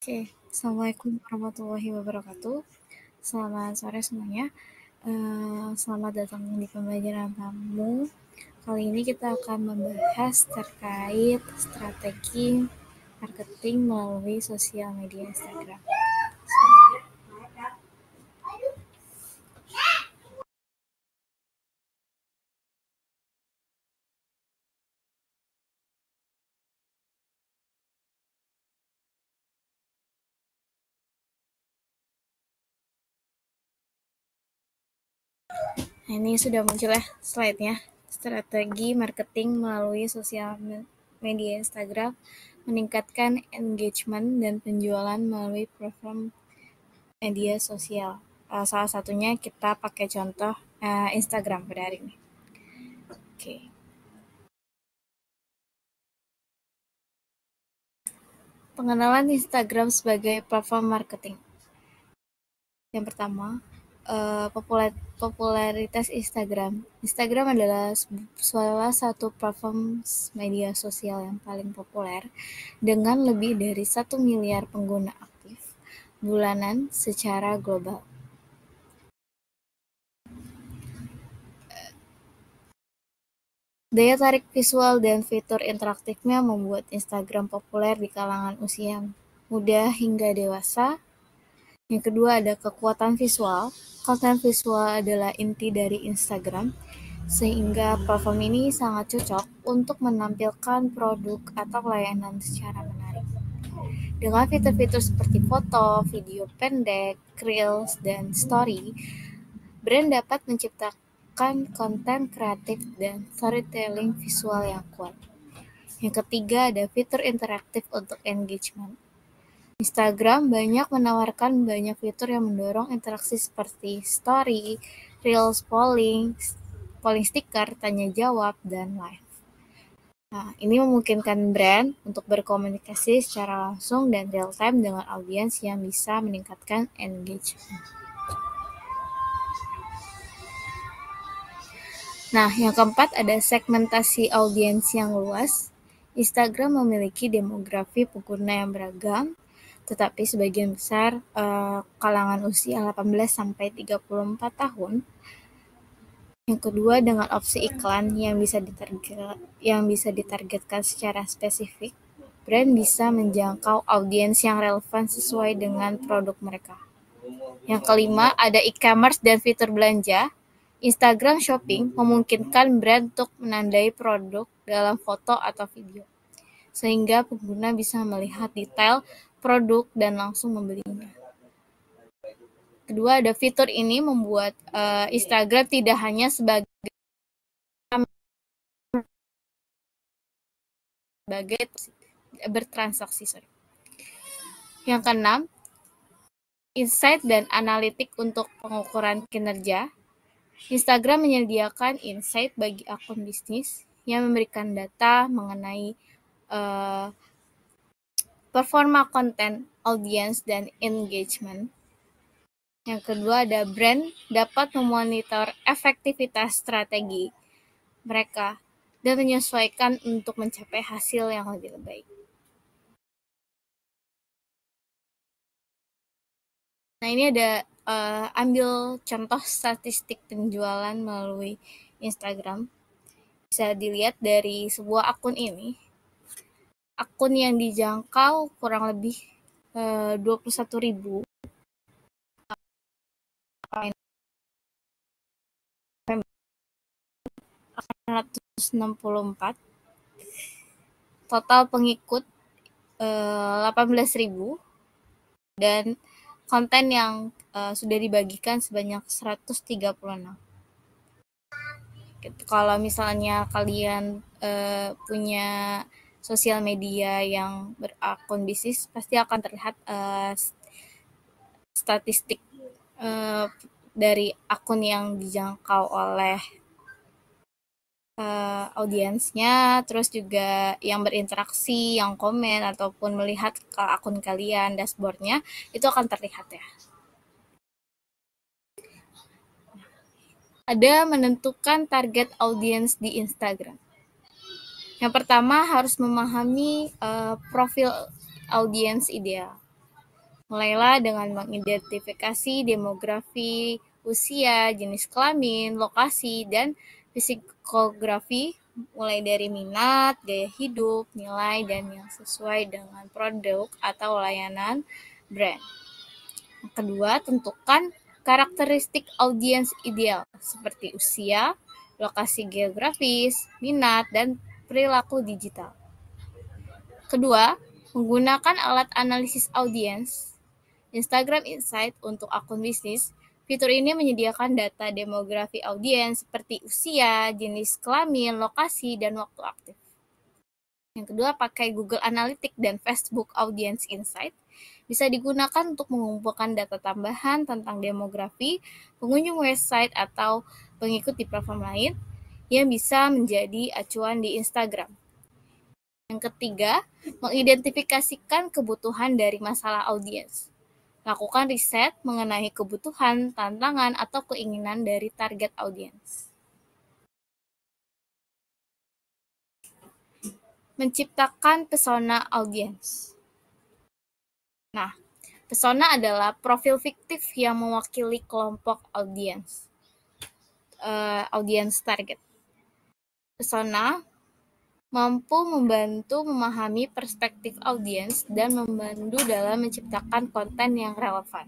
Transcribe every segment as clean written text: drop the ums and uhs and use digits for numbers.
Oke, Assalamualaikum warahmatullahi wabarakatuh. Selamat sore semuanya. Selamat datang di pembelajaran tamu. Kali ini kita akan membahas terkait strategi marketing melalui sosial media Instagram. Nah, ini sudah muncul ya slide-nya. Strategi marketing melalui sosial media Instagram meningkatkan engagement dan penjualan melalui platform media sosial. Salah satunya kita pakai contoh Instagram pada hari ini. Oke. Pengenalan Instagram sebagai platform marketing. Yang pertama, popularitas Instagram. Instagram adalah salah satu platform media sosial yang paling populer dengan lebih dari 1 miliar pengguna aktif bulanan secara global. Daya tarik visual dan fitur interaktifnya membuat Instagram populer di kalangan usia muda hingga dewasa. Yang kedua ada kekuatan visual. Konten visual adalah inti dari Instagram, sehingga platform ini sangat cocok untuk menampilkan produk atau layanan secara menarik. Dengan fitur-fitur seperti foto, video pendek, reels, dan story, brand dapat menciptakan konten kreatif dan storytelling visual yang kuat. Yang ketiga ada fitur interaktif untuk engagement. Instagram banyak menawarkan banyak fitur yang mendorong interaksi seperti story, reels, polling stiker, tanya jawab, dan live. Nah, ini memungkinkan brand untuk berkomunikasi secara langsung dan real time dengan audiens yang bisa meningkatkan engagement. Nah, yang keempat ada segmentasi audiens yang luas. Instagram memiliki demografi pengguna yang beragam, tetapi sebagian besar kalangan usia 18 sampai 34 tahun. Yang kedua dengan opsi iklan yang bisa ditargetkan secara spesifik, brand bisa menjangkau audiens yang relevan sesuai dengan produk mereka. Yang kelima ada e-commerce dan fitur belanja. Instagram Shopping memungkinkan brand untuk menandai produk dalam foto atau video, sehingga pengguna bisa melihat detail produk dan langsung membelinya. Kedua, ada fitur ini membuat Instagram tidak hanya sebagai bertransaksi. Yang keenam, insight dan analitik untuk pengukuran kinerja. Instagram menyediakan insight bagi akun bisnis yang memberikan data mengenai performa konten, audiens, dan engagement. Yang kedua ada brand dapat memonitor efektivitas strategi mereka dan menyesuaikan untuk mencapai hasil yang lebih baik. Nah, ini ada ambil contoh statistik penjualan melalui Instagram. Bisa dilihat dari sebuah akun ini. Akun yang dijangkau kurang lebih 21.000. 164. Total pengikut 18.000 dan konten yang sudah dibagikan sebanyak 136. Kalau misalnya kalian punya sosial media yang berakun bisnis, pasti akan terlihat statistik dari akun yang dijangkau oleh audiensnya, terus juga yang berinteraksi, yang komen, ataupun melihat ke akun kalian, dashboardnya, itu akan terlihat ya. Ada menentukan target audiens di Instagram. Yang pertama harus memahami profil audiens ideal. Mulailah dengan mengidentifikasi demografi, usia, jenis kelamin, lokasi, dan psikografi, mulai dari minat, gaya hidup, nilai, dan yang sesuai dengan produk atau layanan brand. Yang kedua, tentukan karakteristik audiens ideal seperti usia, lokasi geografis, minat, dan perilaku digital. Kedua, menggunakan alat analisis audiens. Instagram Insight untuk akun bisnis. Fitur ini menyediakan data demografi audiens seperti usia, jenis kelamin, lokasi, dan waktu aktif. Yang kedua, pakai Google Analytics dan Facebook Audience Insight. Bisa digunakan untuk mengumpulkan data tambahan tentang demografi, pengunjung website, atau pengikut di platform lain yang bisa menjadi acuan di Instagram. Yang ketiga, mengidentifikasikan kebutuhan dari masalah audiens. Lakukan riset mengenai kebutuhan, tantangan, atau keinginan dari target audiens. Menciptakan pesona audiens. Nah, persona adalah profil fiktif yang mewakili kelompok audiens target. Persona mampu membantu memahami perspektif audiens dan membantu dalam menciptakan konten yang relevan.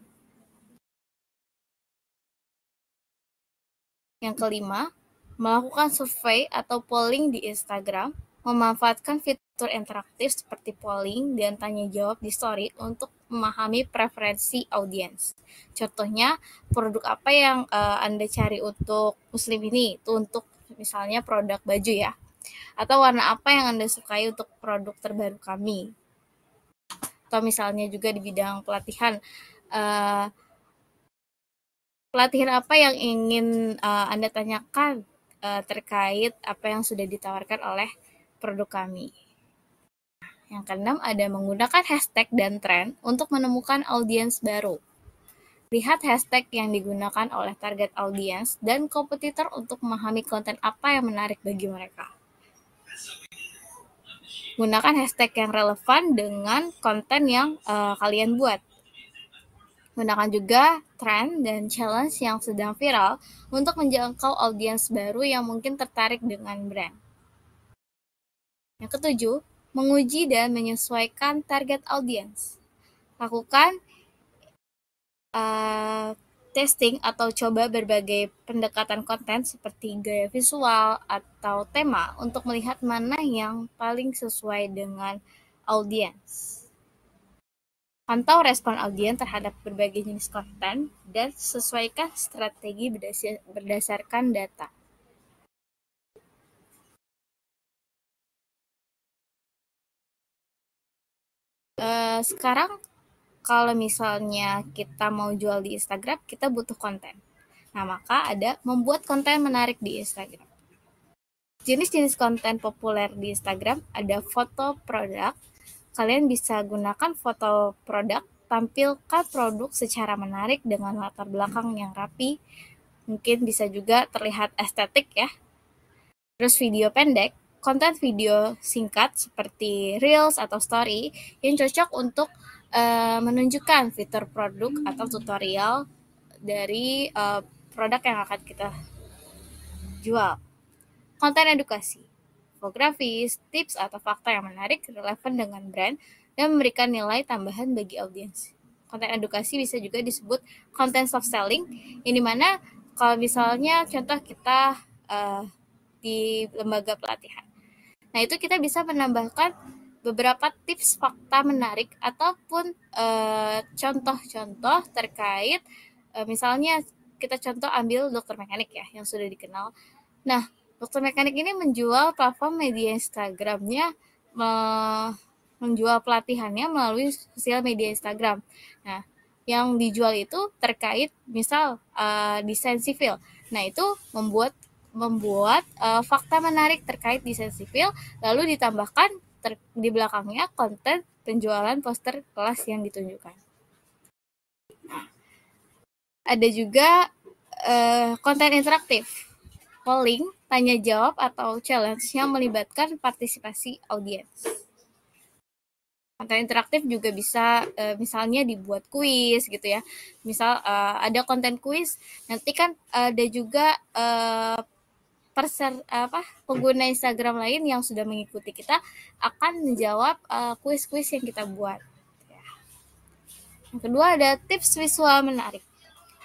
Yang kelima, melakukan survei atau polling di Instagram, memanfaatkan fitur interaktif seperti polling dan tanya jawab di story untuk memahami preferensi audiens. Contohnya, produk apa yang Anda cari untuk muslim ini? Itu untuk misalnya produk baju ya. Atau warna apa yang Anda sukai untuk produk terbaru kami? Atau misalnya juga di bidang pelatihan, pelatihan apa yang ingin Anda tanyakan terkait apa yang sudah ditawarkan oleh produk kami. Yang keenam, ada menggunakan hashtag dan tren untuk menemukan audiens baru. Lihat hashtag yang digunakan oleh target audiens dan kompetitor untuk memahami konten apa yang menarik bagi mereka. Gunakan hashtag yang relevan dengan konten yang kalian buat. Gunakan juga tren dan challenge yang sedang viral untuk menjangkau audiens baru yang mungkin tertarik dengan brand. Yang ketujuh, menguji dan menyesuaikan target audiens. Lakukan testing atau coba berbagai pendekatan konten seperti gaya visual atau tema untuk melihat mana yang paling sesuai dengan audiens. Pantau respon audiens terhadap berbagai jenis konten dan sesuaikan strategi berdasarkan data. Sekarang kalau misalnya kita mau jual di Instagram, kita butuh konten. Nah, maka ada membuat konten menarik di Instagram. Jenis-jenis konten populer di Instagram ada foto produk. Kalian bisa gunakan foto produk, tampilkan produk secara menarik dengan latar belakang yang rapi. Mungkin bisa juga terlihat estetik ya. Terus video pendek, konten video singkat seperti Reels atau Story yang cocok untuk menunjukkan fitur produk atau tutorial dari produk yang akan kita jual. Konten edukasi, infografis, tips atau fakta yang menarik, relevan dengan brand, dan memberikan nilai tambahan bagi audiens. Konten edukasi bisa juga disebut konten soft selling, yang dimana kalau misalnya contoh kita di lembaga pelatihan. Nah, itu kita bisa menambahkan beberapa tips fakta menarik ataupun contoh-contoh terkait misalnya kita contoh ambil dokter mekanik ya yang sudah dikenal. Nah, dokter mekanik ini menjual platform media Instagramnya, menjual pelatihannya melalui sosial media Instagram. Nah, yang dijual itu terkait misal desain sivil. Nah, itu membuat fakta menarik terkait desain sivil, lalu ditambahkan di belakangnya konten penjualan poster kelas yang ditunjukkan. Ada juga konten interaktif, polling, tanya jawab atau challenge yang melibatkan partisipasi audiens. Konten interaktif juga bisa misalnya dibuat kuis gitu ya. Misal ada konten kuis, nanti kan ada juga pengguna Instagram lain yang sudah mengikuti kita akan menjawab kuis-kuis yang kita buat. Yang kedua ada tips visual menarik.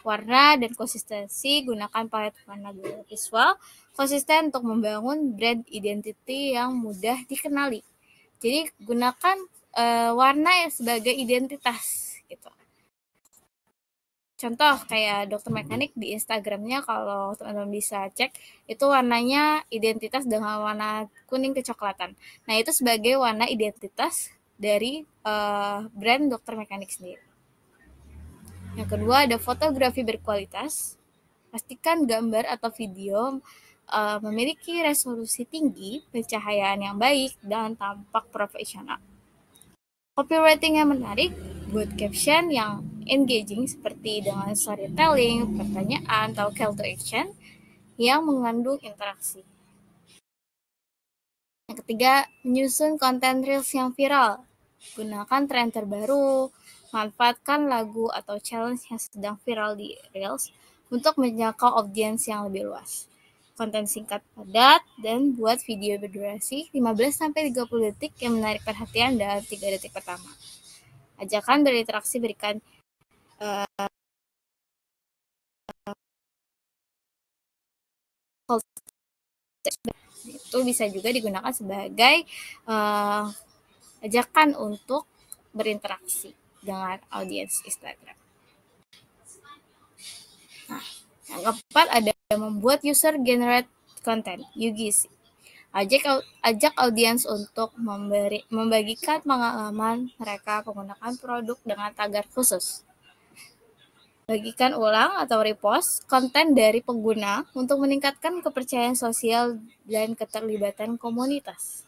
Warna dan konsistensi, gunakan palet warna visual konsisten untuk membangun brand identity yang mudah dikenali. Jadi gunakan warna sebagai identitas gitu. Contoh kayak dokter mekanik di Instagramnya kalau teman-teman bisa cek itu warnanya identitas dengan warna kuning kecoklatan. Nah itu sebagai warna identitas dari brand dokter mekanik sendiri. Yang kedua ada fotografi berkualitas. Pastikan gambar atau video memiliki resolusi tinggi, pencahayaan yang baik, dan tampak profesional. Copywriting yang menarik, buat caption yang engaging seperti dengan storytelling, pertanyaan, atau call to action yang mengandung interaksi. Yang ketiga, menyusun konten reels yang viral. Gunakan tren terbaru, manfaatkan lagu atau challenge yang sedang viral di reels untuk menjangkau audiens yang lebih luas. Konten singkat padat dan buat video berdurasi 15-30 detik yang menarik perhatian dalam 3 detik pertama. Ajakan berinteraksi, berikan itu bisa juga digunakan sebagai ajakan untuk berinteraksi dengan audiens Instagram. Nah, yang keempat ada membuat user generate content (UGC). Ajak audiens untuk membagikan pengalaman mereka menggunakan produk dengan tagar khusus. Bagikan ulang atau repost konten dari pengguna untuk meningkatkan kepercayaan sosial dan keterlibatan komunitas.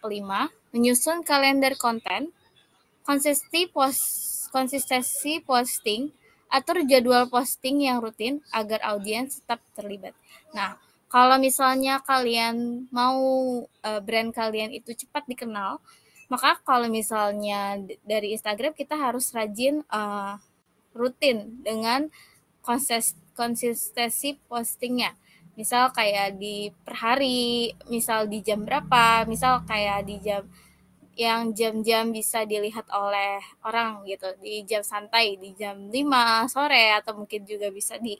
Kelima, menyusun kalender konten, konsistensi posting, atur jadwal posting yang rutin agar audiens tetap terlibat. Nah, kalau misalnya kalian mau brand kalian itu cepat dikenal, maka kalau misalnya dari Instagram kita harus rajin rutin dengan konsistensi postingnya. Misal kayak di per hari, misal di jam berapa, misal kayak di jam-jam bisa dilihat oleh orang gitu, di jam santai, di jam 5 sore, atau mungkin juga bisa di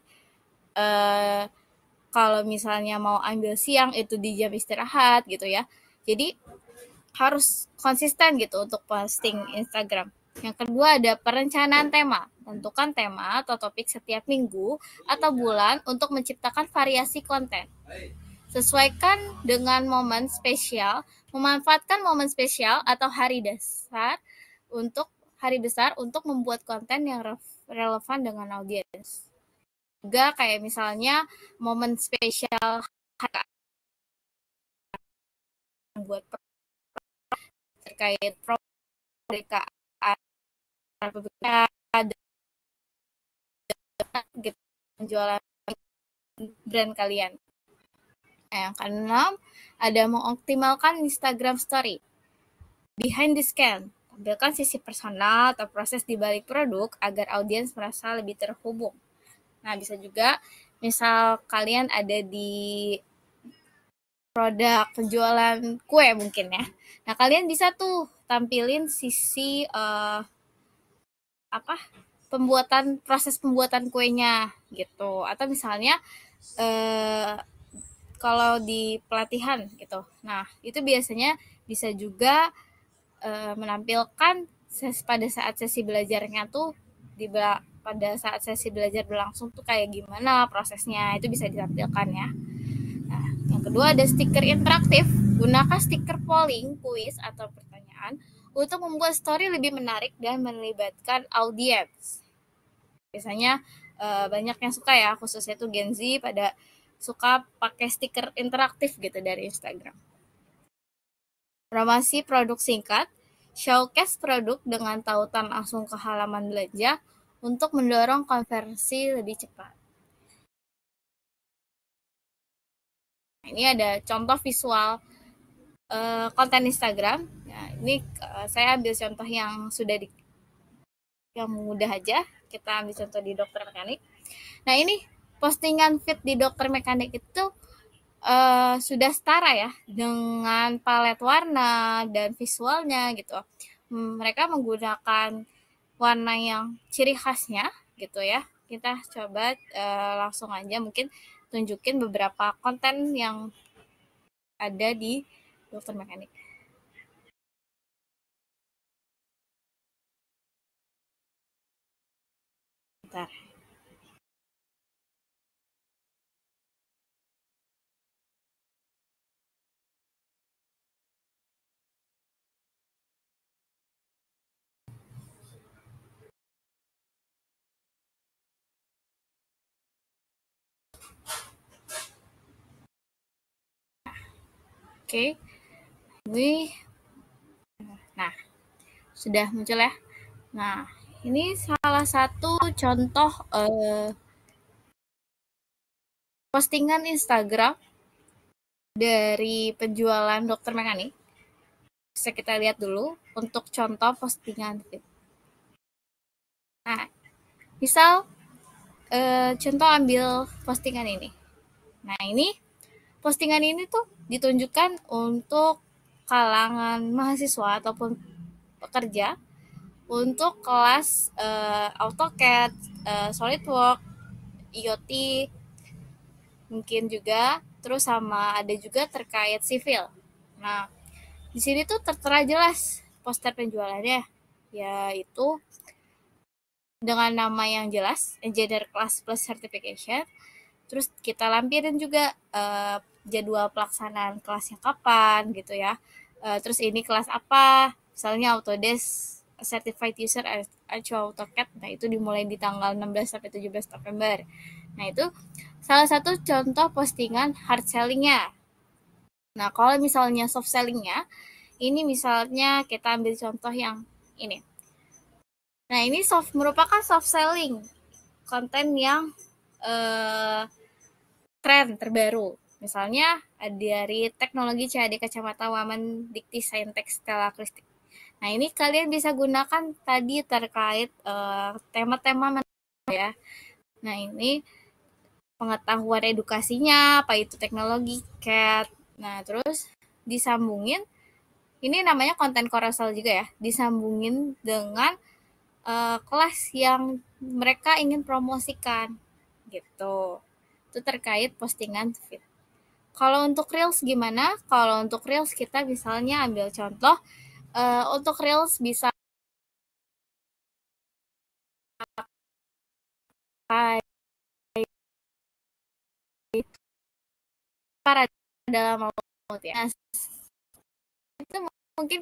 kalau misalnya mau ambil siang itu di jam istirahat gitu ya. Jadi harus konsisten gitu untuk posting Instagram. Yang kedua ada perencanaan tema. Tentukan tema atau topik setiap minggu atau bulan untuk menciptakan variasi konten. Sesuaikan dengan momen spesial, memanfaatkan momen spesial atau hari besar untuk membuat konten yang relevan dengan audiens. Juga kayak misalnya momen spesial buat terkait kemerdekaan gitu, penjualan brand kalian. Yang keenam, ada mengoptimalkan Instagram Story. Behind the scan, tampilkan sisi personal atau proses di balik produk agar audiens merasa lebih terhubung. Nah, bisa juga misal kalian ada di produk penjualan kue mungkin ya. Nah, kalian bisa tuh tampilin sisi proses pembuatan kuenya gitu. Atau misalnya kalau di pelatihan gitu. Nah, itu biasanya bisa juga menampilkan pada saat sesi belajarnya tuh pada saat sesi belajar berlangsung tuh kayak gimana prosesnya, itu bisa ditampilkan ya. Nah, yang kedua ada stiker interaktif. Gunakan stiker polling, kuis, atau pertanyaan untuk membuat story lebih menarik dan melibatkan audiens. Biasanya banyak yang suka ya, khususnya tuh Gen Z pada suka pakai stiker interaktif gitu dari Instagram. Promosi produk singkat, showcase produk dengan tautan langsung ke halaman belanja untuk mendorong konversi lebih cepat. Ini ada contoh visual konten Instagram. Nah, ini saya ambil contoh yang yang mudah aja. Kita ambil contoh di dokter mekanik. Nah, ini postingan feed di dokter mekanik itu sudah setara ya dengan palet warna dan visualnya gitu. Mereka menggunakan warna yang ciri khasnya gitu ya. Kita coba langsung aja mungkin tunjukin beberapa konten yang ada di dokter mekanik. Bentar. Oke. Ini nah, sudah muncul ya. Nah, ini salah satu contoh postingan Instagram dari penjualan dokter mekanik. Bisa kita lihat dulu untuk contoh postingan. Nah, misal contoh ambil postingan ini. Nah, ini postingan ini tuh ditunjukkan untuk kalangan mahasiswa ataupun pekerja untuk kelas AutoCAD, SolidWorks, IoT, mungkin juga terus sama ada juga terkait sivil. Nah, di sini tuh tertera jelas poster penjualannya, yaitu dengan nama yang jelas, Engineer Class Plus Certification. Terus kita lampirin juga jadwal pelaksanaan kelasnya kapan gitu ya. Terus ini kelas apa? Misalnya Autodesk Certified User Actual AutoCAD. Nah, itu dimulai di tanggal 16 sampai 17 November. Nah, itu salah satu contoh postingan hard selling-nya. Nah, kalau misalnya soft selling-nya, ini misalnya kita ambil contoh yang ini. Nah, ini merupakan soft selling, konten yang tren terbaru. Misalnya dari teknologi CAD Kacamata Waman Dikti Saintek Stella Kristik. Nah, ini kalian bisa gunakan tadi terkait tema-tema ya. Nah, ini pengetahuan edukasinya, apa itu teknologi CAD. Nah, terus disambungin, ini namanya konten carousel juga ya, disambungin dengan kelas yang mereka ingin promosikan gitu. Itu terkait postingan feed. Kalau untuk Reels gimana? Kalau untuk Reels kita misalnya ambil contoh, untuk Reels bisa para dalam laut ya. Nah, itu mungkin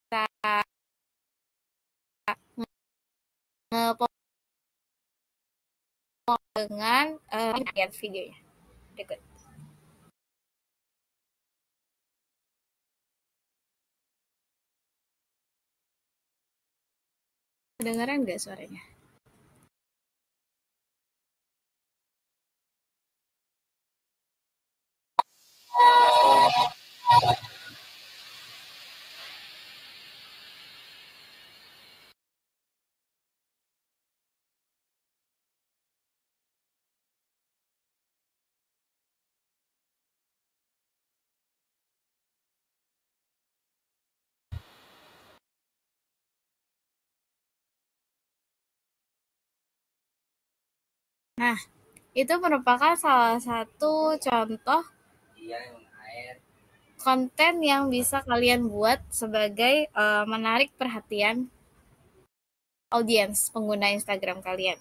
kita nge dengan lihat videonya. Berikut. Kedengaran nggak suaranya? Nah, itu merupakan salah satu contoh konten yang bisa kalian buat sebagai menarik perhatian audiens pengguna Instagram kalian.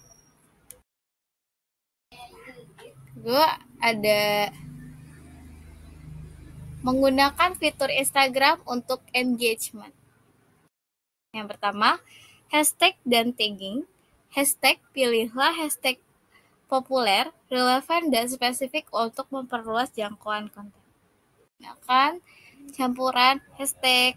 Gue ada menggunakan fitur Instagram untuk engagement. Yang pertama, hashtag dan tagging. Hashtag, pilihlah hashtag populer, relevan, dan spesifik untuk memperluas jangkauan konten. Nah, kan campuran hashtag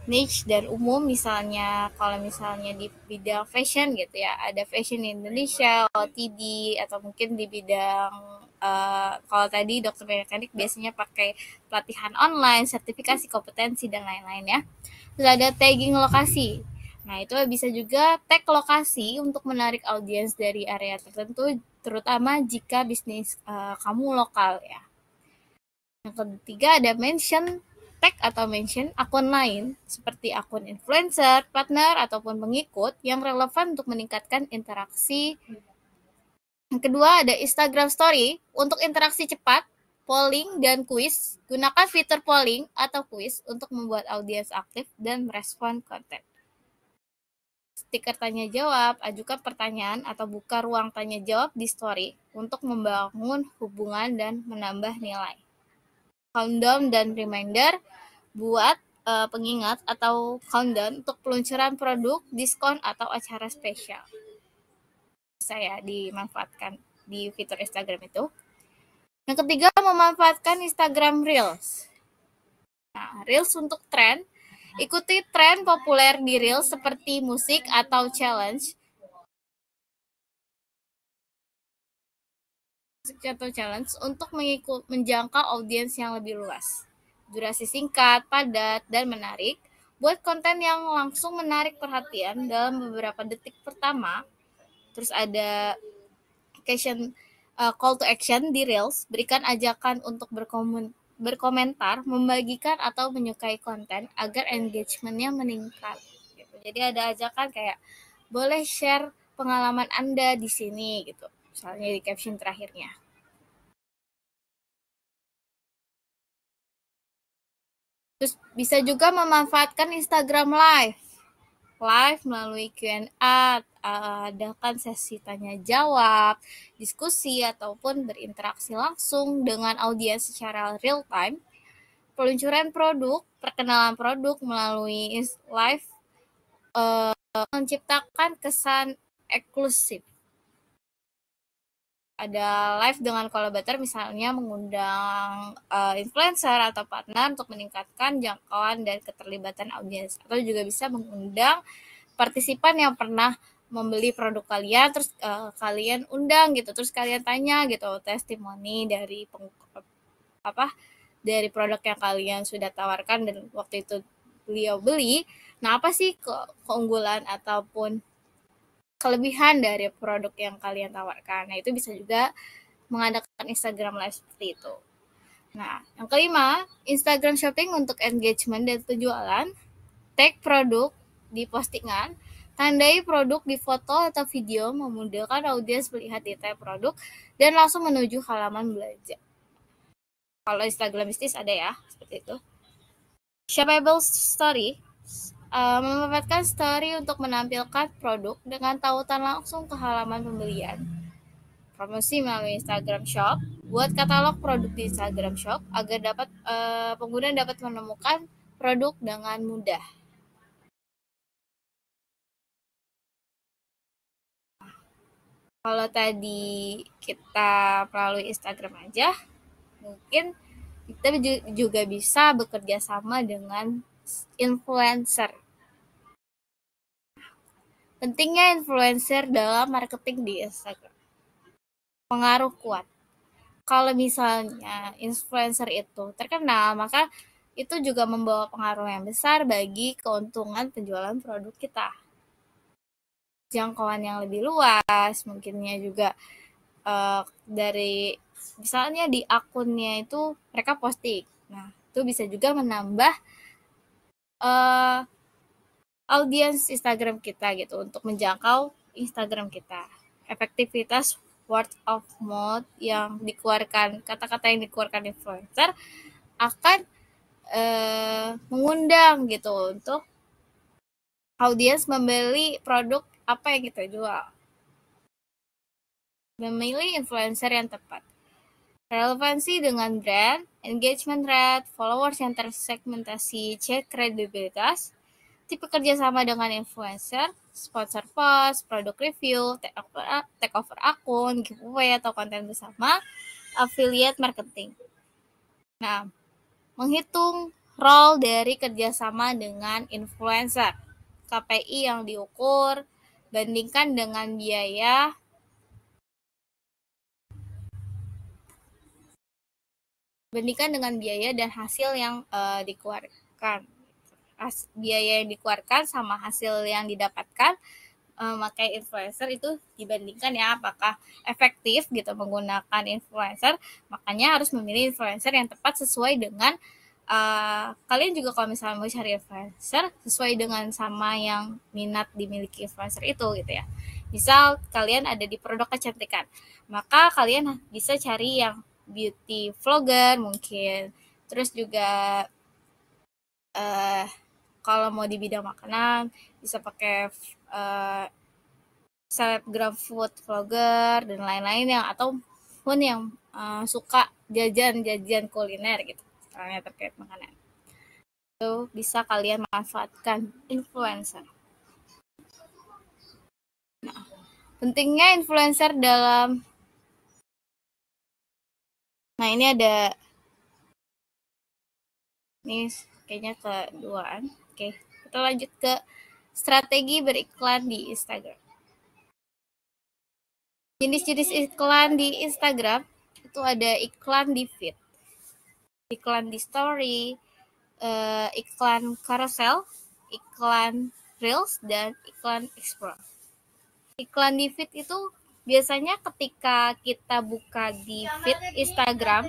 niche dan umum, misalnya kalau misalnya di bidang fashion gitu ya, ada fashion Indonesia, OTD, atau mungkin di bidang Kalau tadi dokter mekanik biasanya pakai pelatihan online, sertifikasi kompetensi dan lain-lain ya. Terus ada tagging lokasi. Nah, itu bisa juga tag lokasi untuk menarik audiens dari area tertentu, terutama jika bisnis kamu lokal ya. Yang ketiga ada mention tag atau mention akun lain seperti akun influencer, partner, ataupun pengikut yang relevan untuk meningkatkan interaksi. Yang kedua ada Instagram Story untuk interaksi cepat, polling, dan kuis. Gunakan fitur polling atau kuis untuk membuat audiens aktif dan merespon konten. Stiker tanya jawab, ajukan pertanyaan atau buka ruang tanya jawab di story untuk membangun hubungan dan menambah nilai. Countdown dan reminder, buat pengingat atau countdown untuk peluncuran produk, diskon, atau acara spesial. Saya dimanfaatkan di fitur Instagram itu. Yang ketiga, memanfaatkan Instagram Reels. Nah, Reels untuk tren. Ikuti tren populer di Reels seperti musik atau challenge. Untuk menjangkau audiens yang lebih luas. Durasi singkat, padat, dan menarik. Buat konten yang langsung menarik perhatian dalam beberapa detik pertama. Terus ada call to action di Reels, berikan ajakan untuk berkomentar, membagikan atau menyukai konten agar engagementnya meningkat. Gitu. Jadi ada ajakan kayak boleh share pengalaman Anda di sini gitu, misalnya di caption terakhirnya. Terus bisa juga memanfaatkan Instagram Live melalui Q&A, adakan sesi tanya jawab, diskusi ataupun berinteraksi langsung dengan audiens secara real time. Peluncuran produk, perkenalan produk melalui live menciptakan kesan eksklusif. Ada live dengan kolaborator misalnya mengundang influencer atau partner untuk meningkatkan jangkauan dan keterlibatan audiens, atau juga bisa mengundang partisipan yang pernah membeli produk kalian, terus kalian undang gitu, terus kalian tanya gitu testimoni dari dari produk yang kalian sudah tawarkan dan waktu itu beliau beli. Nah, apa sih keunggulan ataupun kelebihan dari produk yang kalian tawarkan? Nah, itu bisa juga mengadakan Instagram Live seperti itu. Nah, yang kelima, Instagram Shopping untuk engagement dan penjualan. Tag produk di postingan, tandai produk di foto atau video, memudahkan audiens melihat detail produk dan langsung menuju halaman belanja. Kalau Instagram bisnis ada ya, seperti itu. Shoppable Story, memanfaatkan story untuk menampilkan produk dengan tautan langsung ke halaman pembelian. Promosi melalui Instagram Shop, buat katalog produk di Instagram Shop agar pengguna dapat menemukan produk dengan mudah. Kalau tadi kita melalui Instagram aja, mungkin kita juga bisa bekerja sama dengan influencer. Pentingnya influencer dalam marketing di Instagram. Pengaruh kuat. Kalau misalnya influencer itu terkenal, maka itu juga membawa pengaruh yang besar bagi keuntungan penjualan produk kita. Jangkauan yang lebih luas, mungkinnya juga dari misalnya di akunnya itu mereka posting. Nah, itu bisa juga menambah audiens Instagram kita gitu untuk menjangkau Instagram kita. Efektivitas word of mouth yang dikeluarkan, kata-kata yang dikeluarkan influencer akan mengundang gitu untuk audiens membeli produk apa yang kita jual. Memilih influencer yang tepat. Relevansi dengan brand, engagement rate, followers yang tersegmentasi, cek kredibilitas, tipe kerjasama dengan influencer, sponsor post, produk review, takeover akun, giveaway atau konten bersama, affiliate marketing. Nah, menghitung role dari kerjasama dengan influencer, KPI yang diukur, bandingkan dengan biaya bandingkan dengan biaya dan hasil yang dikeluarkan. Biaya yang dikeluarkan sama hasil yang didapatkan memakai influencer itu dibandingkan ya apakah efektif gitu menggunakan influencer, makanya harus memilih influencer yang tepat sesuai dengan kalian juga kalau misalnya mau cari influencer sesuai dengan sama yang minat dimiliki influencer itu gitu ya. Misal kalian ada di produk kecantikan, maka kalian bisa cari yang beauty vlogger mungkin, terus juga eh, kalau mau di bidang makanan bisa pakai uh, selebgram food vlogger dan lain-lain yang ataupun yang suka jajan-jajan kuliner gitu, misalnya terkait makanan. Itu bisa kalian manfaatkan influencer. Pentingnya influencer dalam ini ada ini kayaknya keduaan. Oke, kita lanjut ke strategi beriklan di Instagram. Jenis-jenis iklan di Instagram itu ada iklan di feed, iklan di story, iklan carousel, iklan reels, dan iklan explore. Iklan di feed itu biasanya ketika kita buka di feed Instagram,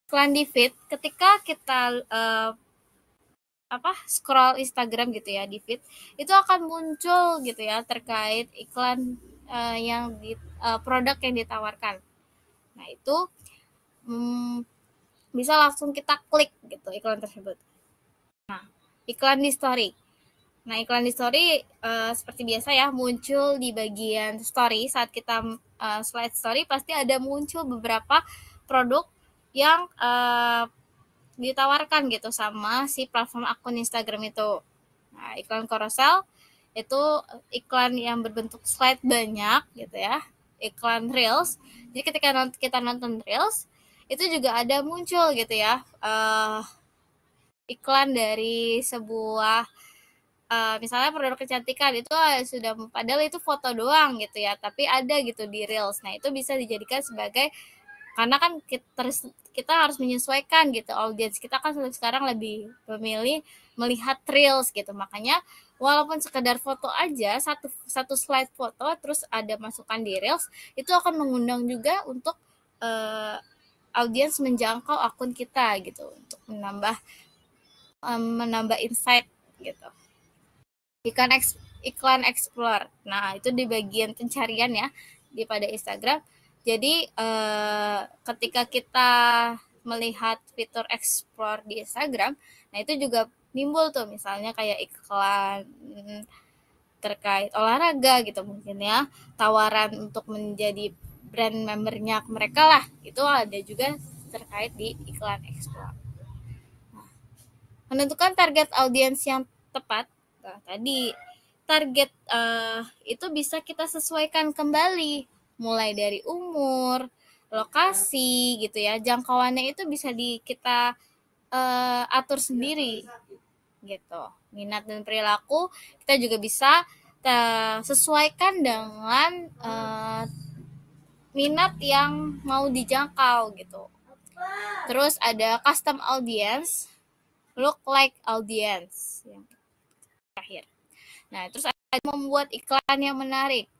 iklan di feed ketika kita scroll Instagram gitu ya di feed itu akan muncul gitu ya terkait iklan yang di produk yang ditawarkan. Nah itu bisa langsung kita klik gitu iklan tersebut. Nah iklan di story. Nah iklan di story seperti biasa ya muncul di bagian story saat kita slide story pasti ada muncul beberapa produk yang ditawarkan gitu sama si platform akun Instagram itu. Nah, iklan carousel itu iklan yang berbentuk slide banyak gitu ya. Iklan reels. Jadi ketika kita nonton reels itu juga ada muncul gitu ya. Iklan dari sebuah misalnya produk kecantikan itu sudah padahal itu foto doang gitu ya, tapi ada gitu di reels. Nah, itu bisa dijadikan sebagai karena kan kita harus menyesuaikan gitu audiens kita kan sekarang lebih memilih melihat reels gitu, makanya walaupun sekedar foto aja satu slide foto terus ada masukan di reels itu akan mengundang juga untuk audiens menjangkau akun kita gitu untuk menambah insight gitu. Iklan explore. Nah, itu di bagian pencarian ya di pada Instagram. Jadi ketika kita melihat fitur explore di Instagram, nah itu juga timbul tuh misalnya kayak iklan terkait olahraga gitu mungkin ya, tawaran untuk menjadi brand membernya mereka lah, itu ada juga terkait di iklan explore. Nah, menentukan target audiens yang tepat. Nah, tadi target itu bisa kita sesuaikan kembali mulai dari umur, lokasi gitu ya. Jangkauannya itu bisa kita atur sendiri gitu. Minat dan perilaku kita juga bisa sesuaikan dengan minat yang mau dijangkau gitu. Terus ada custom audience, look like audience yang terakhir. Nah, terus ada membuat iklan yang menarik,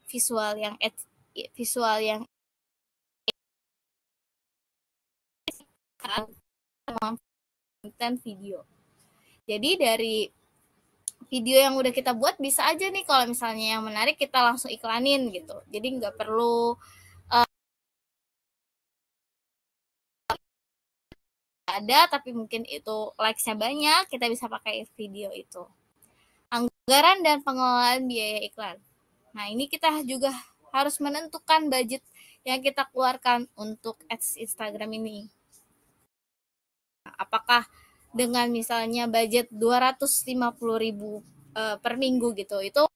visual yang konten video. Jadi dari video yang udah kita buat bisa aja nih kalau misalnya yang menarik kita langsung iklanin gitu. Jadi nggak perlu ada tapi mungkin itu likes-nya banyak, kita bisa pakai video itu. Anggaran dan pengelolaan biaya iklan. Nah, ini kita juga harus menentukan budget yang kita keluarkan untuk ads Instagram ini. Apakah dengan misalnya budget 250.000 per minggu gitu, itu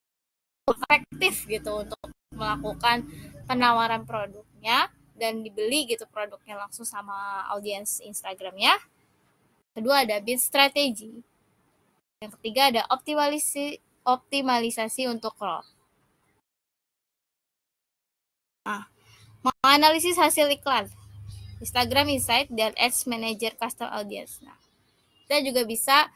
efektif gitu untuk melakukan penawaran produknya dan dibeli gitu produknya langsung sama audiens Instagramnya. Kedua ada bid strategy. Yang ketiga ada optimalisasi untuk ROI. Nah, menganalisis hasil iklan, Instagram Insight dan Ads Manager Custom Audience. Nah, kita juga bisa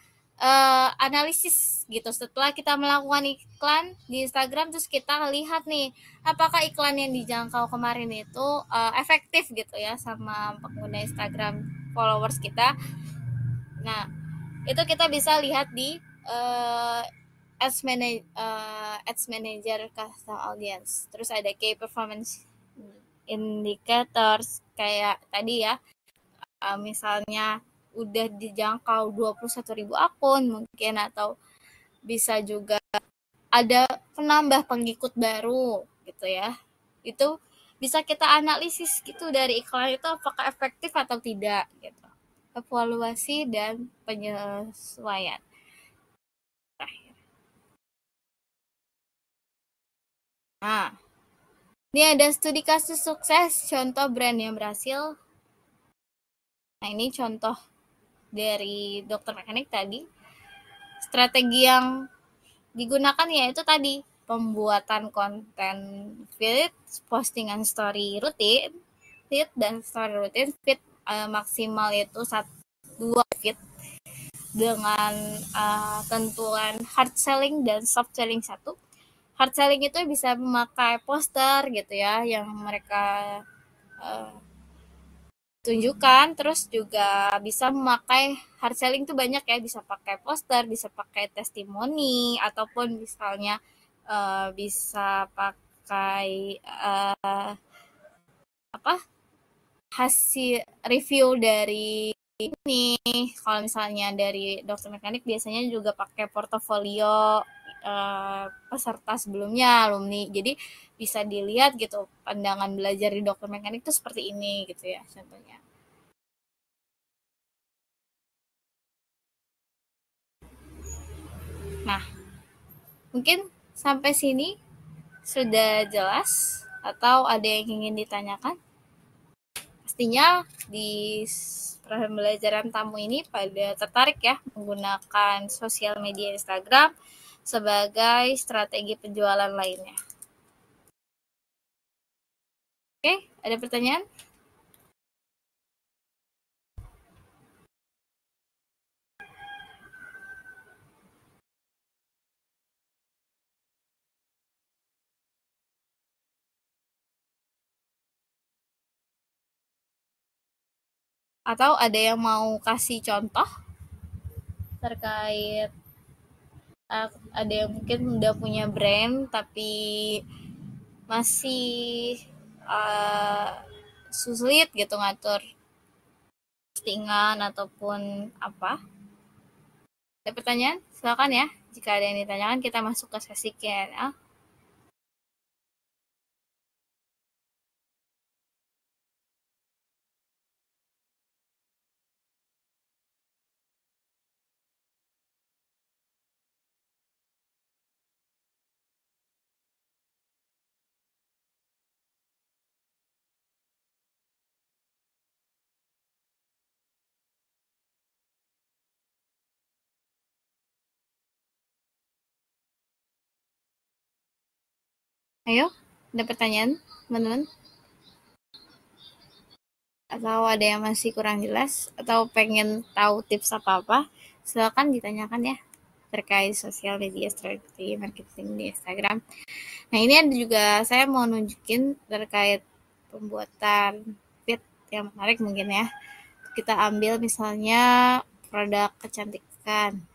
analisis gitu setelah kita melakukan iklan di Instagram, terus kita lihat nih apakah iklan yang dijangkau kemarin itu efektif gitu ya sama pengguna Instagram followers kita. Nah, itu kita bisa lihat di Ads Manager Custom Audience. Terus ada Key Performance Indicators kayak tadi ya, misalnya udah dijangkau 21.000 akun mungkin, atau bisa juga ada penambah pengikut baru gitu ya. Itu bisa kita analisis gitu dari iklan itu apakah efektif atau tidak gitu. Evaluasi dan penyesuaian. Nah, ini ada studi kasus sukses contoh brand yang berhasil. Nah, ini contoh dari dokter mekanik tadi. Strategi yang digunakan yaitu tadi pembuatan konten feed, postingan story rutin, feed dan story rutin, feed maksimal itu 2 feed dengan tentuan hard selling dan soft selling 1. Hard selling itu bisa memakai poster gitu ya yang mereka uh, tunjukkan, terus juga bisa memakai hard selling tuh banyak ya, bisa pakai poster, bisa pakai testimoni, ataupun misalnya bisa pakai apa hasil review dari ini. Kalau misalnya dari dokter mekanik biasanya juga pakai portofolio peserta sebelumnya, alumni, jadi bisa dilihat gitu pandangan belajar di dokter mekanik itu seperti ini gitu ya contohnya. Nah, mungkin sampai sini sudah jelas atau ada yang ingin ditanyakan? Pastinya di pembelajaran tamu ini pada tertarik ya menggunakan sosial media Instagram sebagai strategi penjualan lainnya. Oke, ada pertanyaan? Atau ada yang mau kasih contoh terkait ada yang mungkin udah punya brand tapi masih sulit gitu ngatur postingan ataupun apa? Ada pertanyaan? Silakan ya. Jika ada yang ditanyakan, kita masuk ke sesi Q&A. Ayo, ada pertanyaan, teman-teman? Atau ada yang masih kurang jelas? Atau pengen tahu tips apa-apa? Silakan ditanyakan ya terkait sosial media strategi marketing di Instagram. Nah, ini ada juga saya mau nunjukin terkait pembuatan feed yang menarik mungkin ya. Kita ambil misalnya produk kecantikan.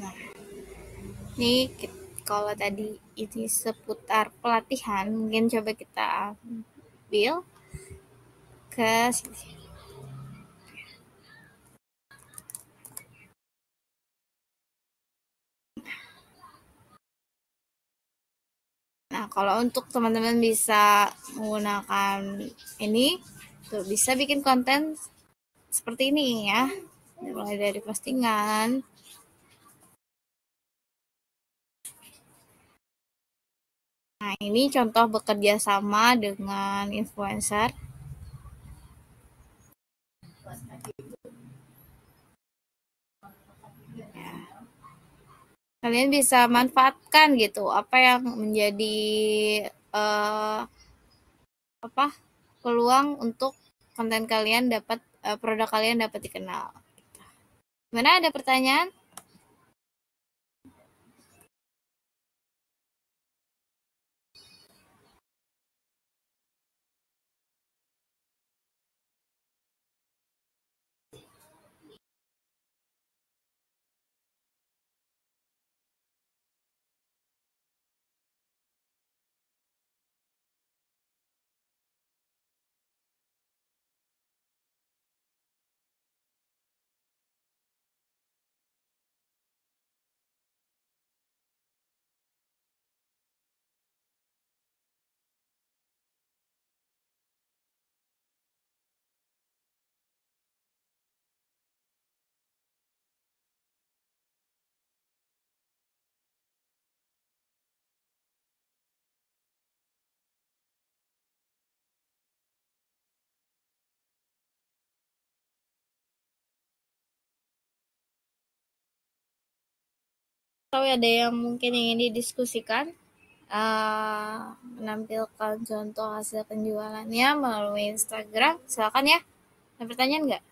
Nah, ini kalau tadi ini seputar pelatihan, mungkin coba kita ambil ke sini. Nah, kalau untuk teman-teman bisa menggunakan ini, tuh bisa bikin konten seperti ini ya. Mulai dari postingan. Nah, ini contoh bekerja sama dengan influencer. Ya. kalian bisa manfaatkan gitu apa yang menjadi uh, apa peluang untuk konten kalian dapat produk kalian dapat dikenal. Mana ada pertanyaan? Atau ada yang mungkin ingin didiskusikan? Menampilkan contoh hasil penjualannya melalui Instagram, silakan ya. Ada pertanyaan nggak?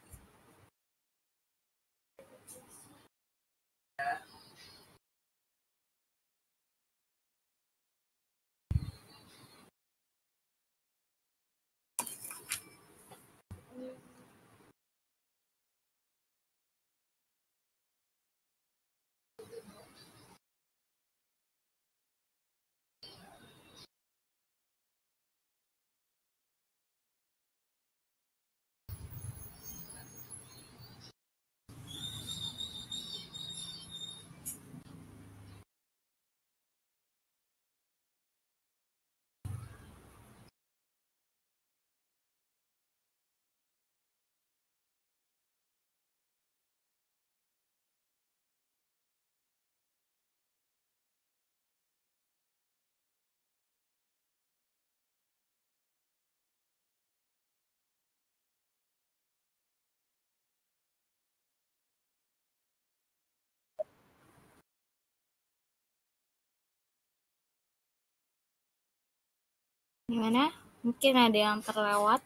Gimana? Mungkin ada yang terlewat,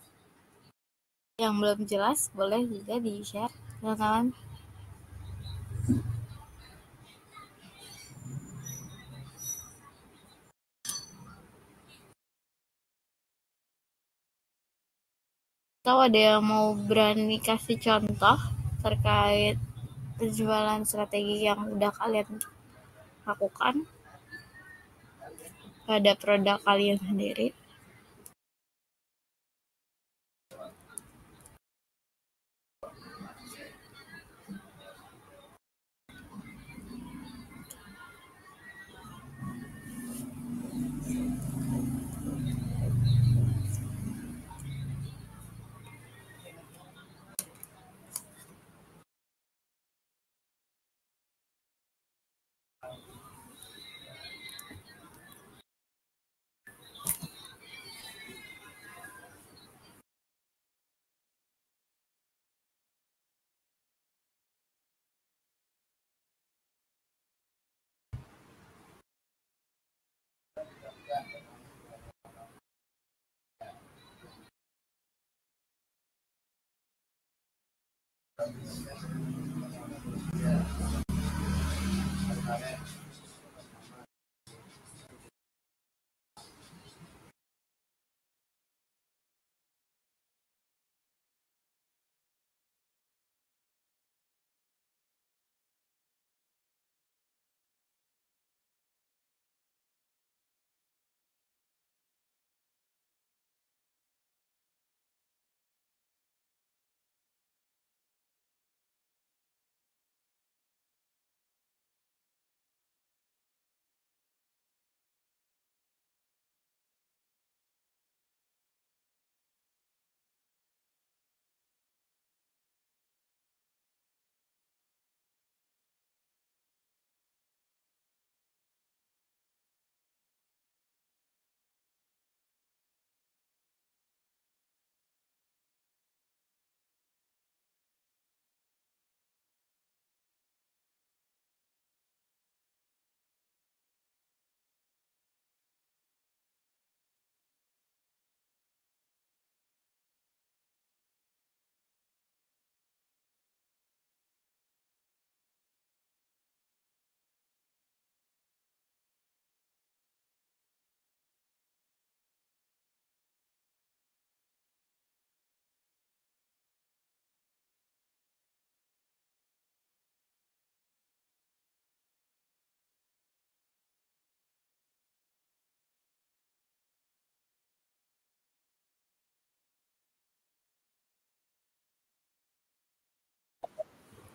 yang belum jelas, boleh juga di-share, silakan. Atau ada yang mau berani kasih contoh terkait penjualan strategi yang udah kalian lakukan pada produk kalian sendiri?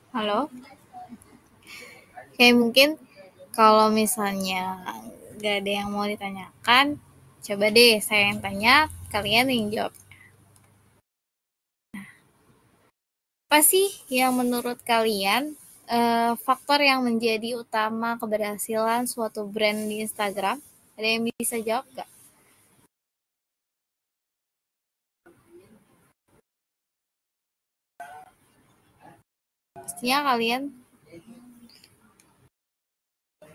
Halo? Kayak mungkin kalau misalnya nggak ada yang mau ditanyakan, coba deh saya yang tanya, kalian yang jawab. Apa sih yang menurut kalian faktor yang menjadi utama keberhasilan suatu brand di Instagram? Ada yang bisa jawab nggak? Pastinya kalian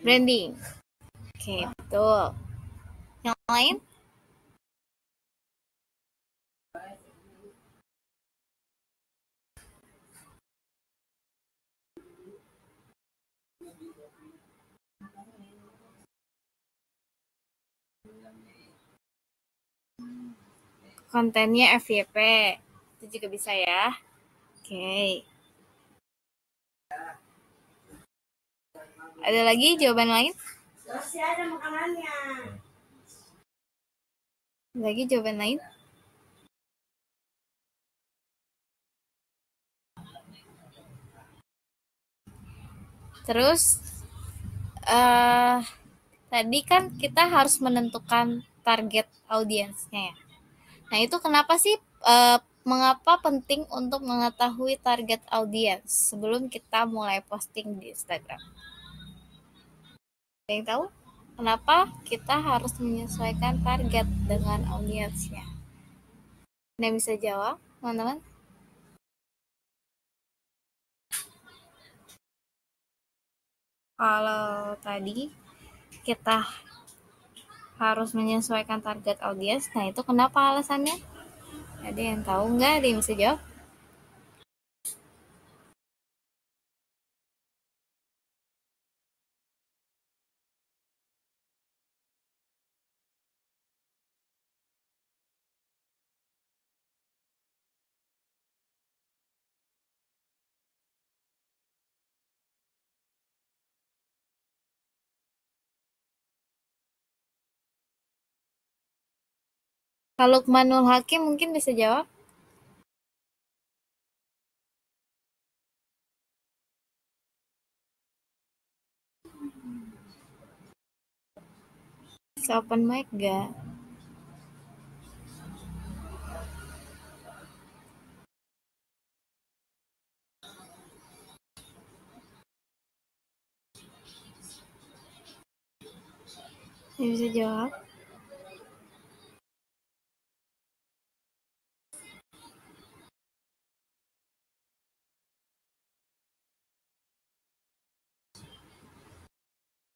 branding. Oke, betul. Yang lain? Kontennya FYP. Itu juga bisa ya. Oke. Ada lagi jawaban lain? Masih ada makanannya. Lagi jawaban lain? Terus eh tadi kan kita harus menentukan target audiensnya ya. Nah, itu kenapa sih mengapa penting untuk mengetahui target audiens sebelum kita mulai posting di Instagram? Ada yang tahu? Kenapa kita harus menyesuaikan target dengan audiensnya? Ada yang bisa jawab, teman-teman? Kalau tadi kita harus menyesuaikan target audiens, nah itu kenapa alasannya? Ada yang tahu nggak? Ada yang bisa jawab? Kalau Lukmanul Hakim mungkin bisa jawab. Bisa open mic nggak? Saya bisa jawab.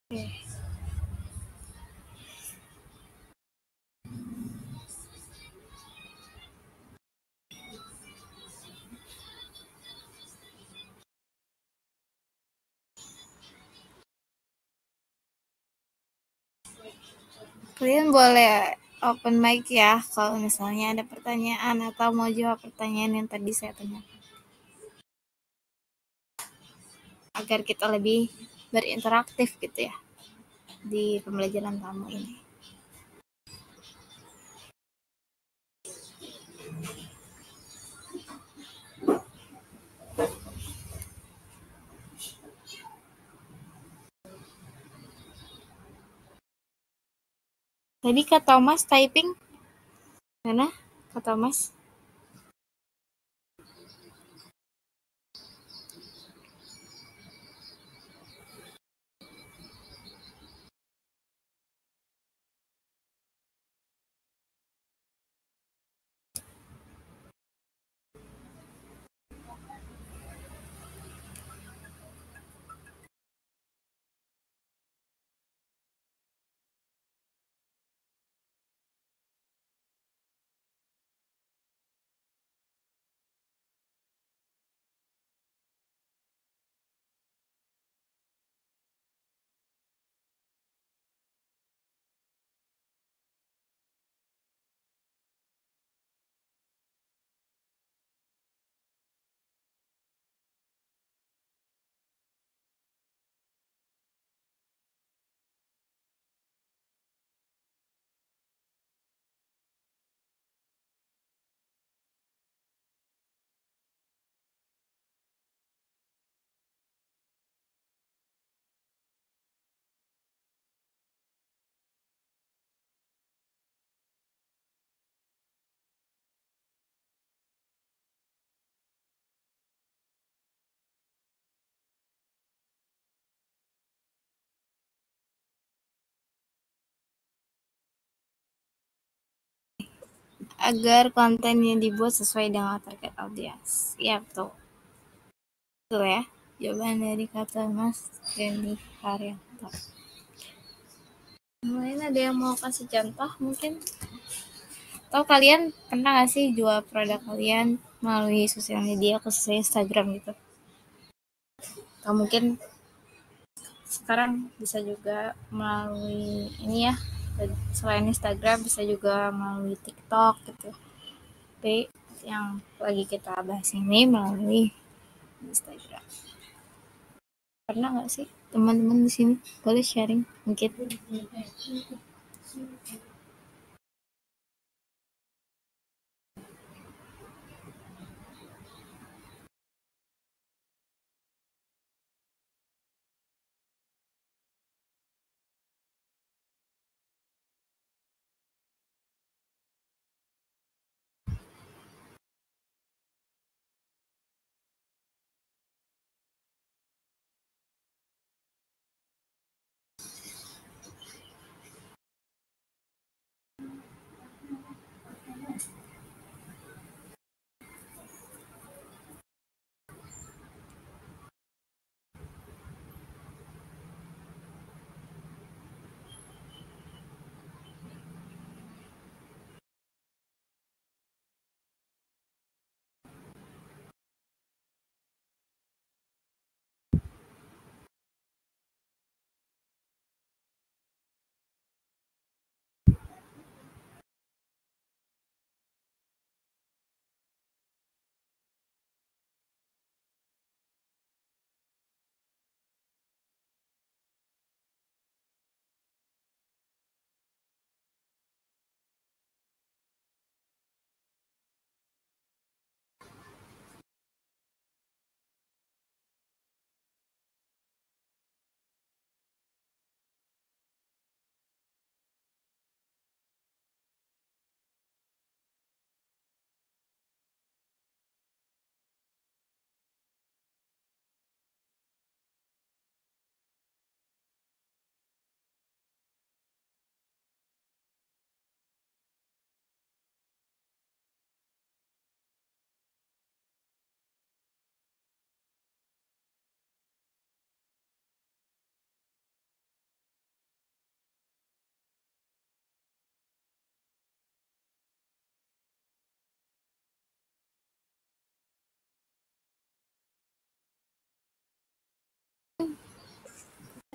Oke. Kalian boleh open mic ya kalau misalnya ada pertanyaan atau mau jawab pertanyaan yang tadi saya tanya. Agar kita lebih berinteraktif gitu ya di pembelajaran tamu ini. Tadi Kak Thomas typing mana? Kak Thomas? agar konten yang dibuat sesuai dengan target audiens. Ya, betul. Betul ya. Jawaban dari kata Mas Denny Haryanto. Mungkin ada yang mau kasih contoh mungkin? Atau kalian pernah gak sih jual produk kalian melalui sosial media, khususnya Instagram gitu? Atau mungkin sekarang bisa juga melalui ini ya, selain Instagram bisa juga melalui TikTok gitu. Tapi yang lagi kita bahas ini melalui Instagram. Pernah nggak sih teman-teman di sini? Boleh sharing mungkin?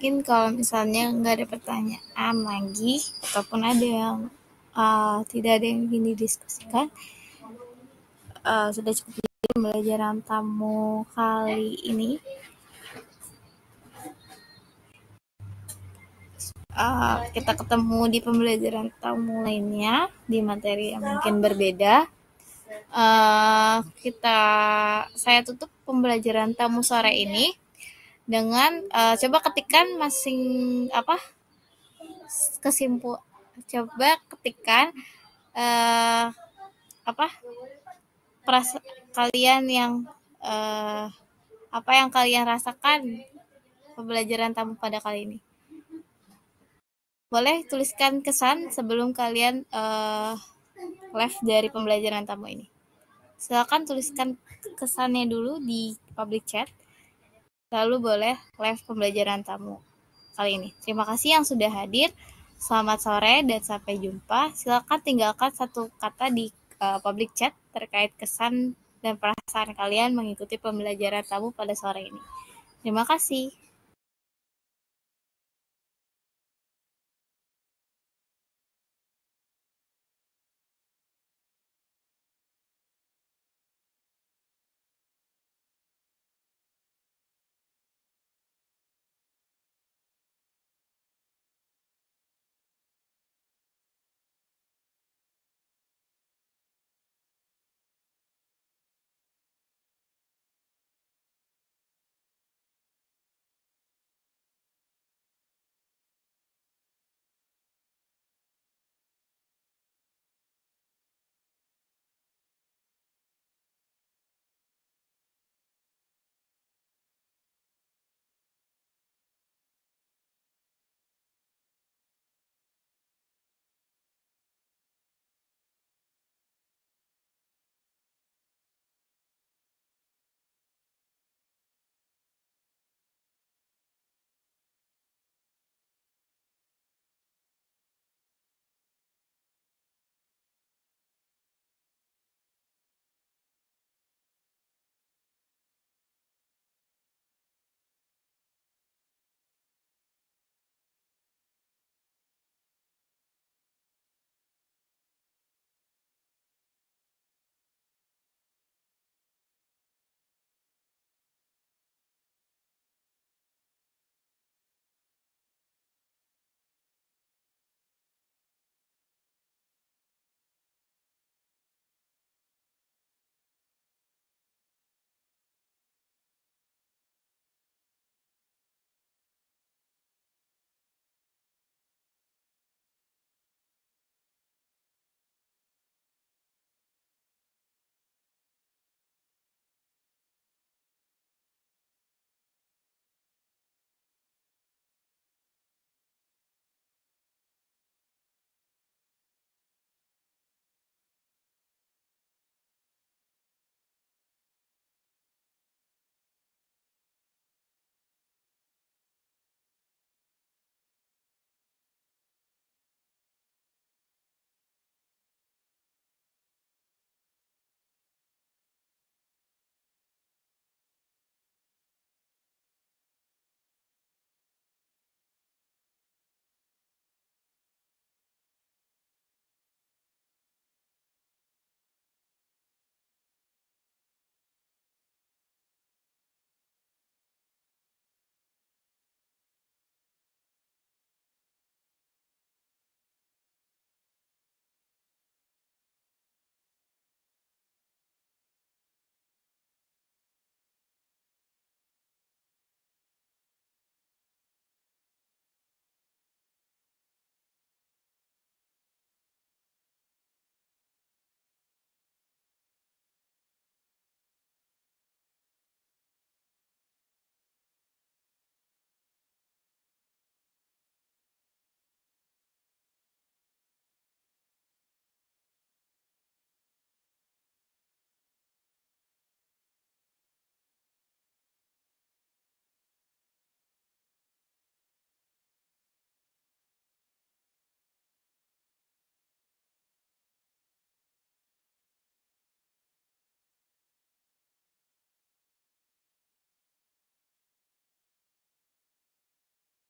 Mungkin kalau misalnya nggak ada pertanyaan lagi ataupun ada yang tidak ada yang ingin didiskusikan, sudah cukup pembelajaran tamu kali ini. Kita ketemu di pembelajaran tamu lainnya di materi yang mungkin berbeda. Saya tutup pembelajaran tamu sore ini dengan coba ketikan masing apa kesimpul coba ketikan uh, apa kalian yang apa yang kalian rasakan pembelajaran tamu pada kali ini. Boleh tuliskan kesan sebelum kalian live dari pembelajaran tamu ini. Silakan tuliskan kesannya dulu di public chat. Lalu boleh live pembelajaran tamu kali ini. Terima kasih yang sudah hadir. Selamat sore dan sampai jumpa. Silakan tinggalkan satu kata di public chat terkait kesan dan perasaan kalian mengikuti pembelajaran tamu pada sore ini. Terima kasih.